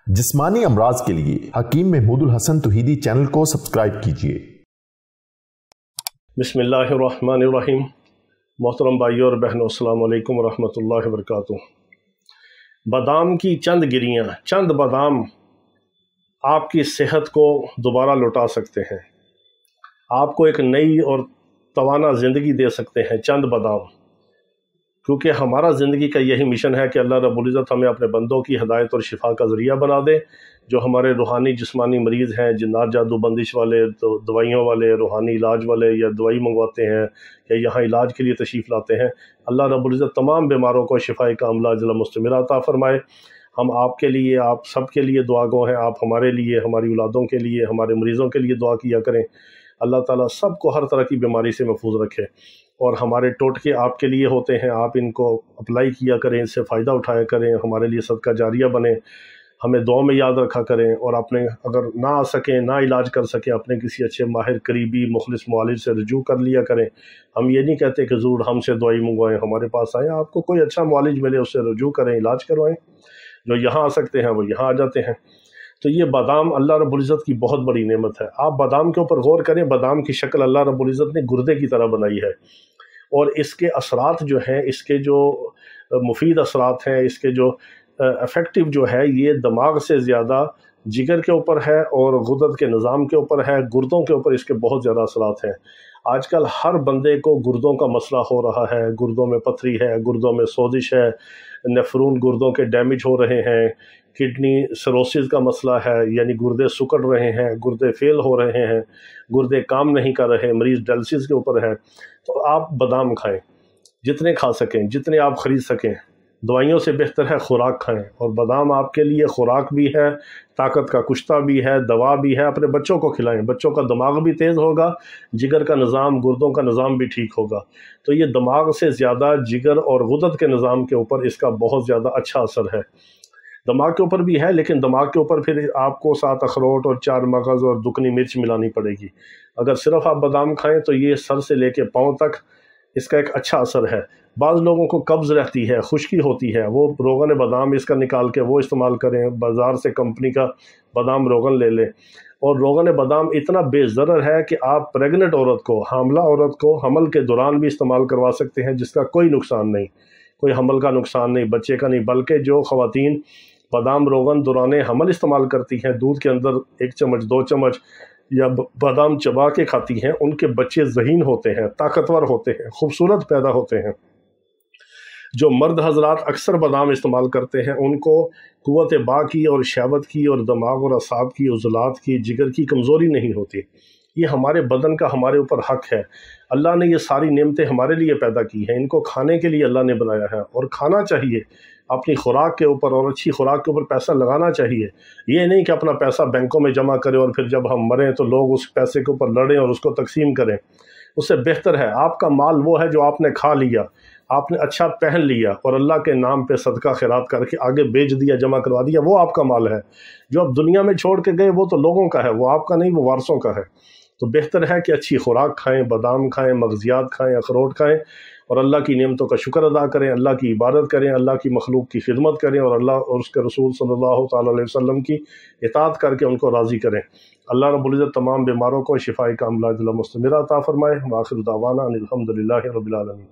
जिस्मानी अमराज के लिए हकीम महमूदुल हसन तौहीदी चैनल को सब्सक्राइब कीजिए। बिस्मिल्लाहिर्रहमानिर्रहीम। मोहतरम भाइयों और बहनों, अस्सलाम वालेकुम रहमतुल्लाहि व बरकातुहू। बादाम की चंद गिरियाँ, चंद बादाम आपकी सेहत को दोबारा लौटा सकते हैं, आपको एक नई और तवाना ज़िंदगी दे सकते हैं चंद बादाम। क्योंकि हमारा ज़िंदगी का यही मिशन है कि अल्लाह रब्बुल इज़्ज़त हमें अपने बंदों की हिदायत और शिफा का ज़रिया बना दे। जो हमारे रूहानी जिस्मानी मरीज़ हैं, जिन्नात जादू बंदिश वाले, तो दवाइयों वाले, रूहानी इलाज वाले, या दवाई मंगवाते हैं या यहाँ इलाज के लिए तशरीफ़ लाते हैं, अल्लाह रब्बुल इज़्ज़त तमाम बीमारों को शिफाए कामिला अजल मुस्तमिरा अता फ़रमाए। हम आपके लिए, आप सब के लिए दुआ गो हैं। आप हमारे लिए, हमारी औलादों के लिए, हमारे मरीज़ों के लिए दुआ किया करें। अल्लाह ताला सबको हर तरह की बीमारी से महफूज रखे। और हमारे टोटके आपके लिए होते हैं, आप इनको अप्लाई किया करें, इससे फ़ायदा उठाया करें, हमारे लिए सदका जारिया बने। हमें दुआ में याद रखा करें, और अपने अगर ना आ सकें, ना इलाज कर सकें, अपने किसी अच्छे माहिर करीबी मुखलिस मुआलिज से रुजू कर लिया करें। हम ये नहीं कहते कि ज़रूर हमसे दवाई मंगवाएं, हमारे पास आएँ, आपको कोई अच्छा मुआलिज मिले उससे रुजू करें, इलाज करवाएं। जो यहाँ आ सकते हैं वो यहाँ आ जाते हैं। तो ये बादाम अल्लाह रब्बुल इज़्ज़त की बहुत बड़ी नेमत है। आप बादाम के ऊपर गौर करें, बादाम की शक्ल अल्लाह रब्बुल इज़्ज़त ने गुर्दे की तरह बनाई है, और इसके असरात जो हैं, इसके जो मुफीद असरात हैं, इसके जो इफ़ेक्टिव जो है, ये दिमाग से ज़्यादा जिगर के ऊपर है और गुर्दत के निज़ाम के ऊपर है, गुर्दों के ऊपर इसके बहुत ज़्यादा असरात हैं। आजकल हर बंदे को गुर्दों का मसला हो रहा है, गुर्दों में पथरी है, गुर्दों में सोजिश है, नेफ्रून गुर्दों के डैमेज हो रहे हैं, किडनी सिरोसिस का मसला है, यानी गुर्दे सुकड़ रहे हैं, गुर्दे फेल हो रहे हैं, गुर्दे काम नहीं कर रहे, मरीज़ डायलिसिस के ऊपर है। तो आप बादाम खाएं, जितने खा सकें, जितने आप ख़रीद सकें। दवाइयों से बेहतर है खुराक खाएं, और बादाम आपके लिए खुराक भी है, ताकत का कुश्ता भी है, दवा भी है। अपने बच्चों को खिलाएं, बच्चों का दिमाग भी तेज़ होगा, जिगर का निज़ाम, गुर्दों का निज़ाम भी ठीक होगा। तो ये दिमाग से ज़्यादा जिगर और गुर्दत के निज़ाम के ऊपर इसका बहुत ज़्यादा अच्छा असर है। दिमाग के ऊपर भी है, लेकिन दिमाग के ऊपर फिर आपको 7 अखरोट और 4 मगज़ और दुकनी मिर्च मिलानी पड़ेगी। अगर सिर्फ आप बादाम खाएं तो ये सर से लेके पाँव तक इसका एक अच्छा असर है। बाज़ लोगों को कब्ज़ रहती है, खुश्की होती है, वो रोगन बादाम इसका निकाल के वो इस्तेमाल करें, बाज़ार से कंपनी का बादाम रोगन ले लें। और रोगन बादाम इतना बेज़रर है कि आप प्रेगनेंट औरत को, हामला औरत को हमल के दौरान भी इस्तेमाल करवा सकते हैं, जिसका कोई नुकसान नहीं, कोई हमल का नुकसान नहीं, बच्चे का नहीं। बल्कि जो ख़वातीन बादाम रोगन दौरान हमल इस्तेमाल करती हैं, दूध के अंदर 1 चम्मच 2 चम्मच या बादाम चबा के खाती हैं, उनके बच्चे ज़हीन होते हैं, ताकतवर होते हैं, खूबसूरत पैदा होते हैं। जो मर्द हजरात अक्सर बादाम इस्तेमाल करते हैं, उनको क़ुव्वत बा की और शहवत की और दिमाग और असाब की, उज़लात की, जिगर की कमज़ोरी नहीं होती। ये हमारे बदन का हमारे ऊपर हक़ है। अल्लाह ने ये सारी नेमतें हमारे लिए पैदा की हैं, इनको खाने के लिए अल्लाह ने बनाया है, और खाना चाहिए अपनी खुराक के ऊपर, और अच्छी खुराक के ऊपर पैसा लगाना चाहिए। ये नहीं कि अपना पैसा बैंकों में जमा करें और फिर जब हम मरें तो लोग उस पैसे के ऊपर लड़ें और उसको तकसीम करें। उससे बेहतर है आपका माल वो है जो आपने खा लिया, आपने अच्छा पहन लिया और अल्लाह के नाम पे सदका खैरात करके आगे बेच दिया, जमा करवा दिया, वो आपका माल है। जो आप दुनिया में छोड़ के गए वो तो लोगों का है, वो आपका नहीं, वो वारसों का है। तो बेहतर है कि अच्छी खुराक खाएं, बादाम खाएं, मगज़ियात खाएं, अखरोट खाएं, और अल्लाह की नेमतों का शुक्र अदा करें, अल्लाह की इबादत करें, अल्लाह की मखलूक की खिदमत करें, और अल्लाह और उसके रसूल सल्लल्लाहु तआला अलैहि वसल्लम की इताअत करके उनको राज़ी करें। अल्लाह रब्बुल इज़्ज़त तमाम बीमारों को शिफाए कामिला अजल मुस्तमिरा अता फ़रमाए। व आखिर दावाना अनिल हम्दुलिल्लाहि रब्बिल आलमीन।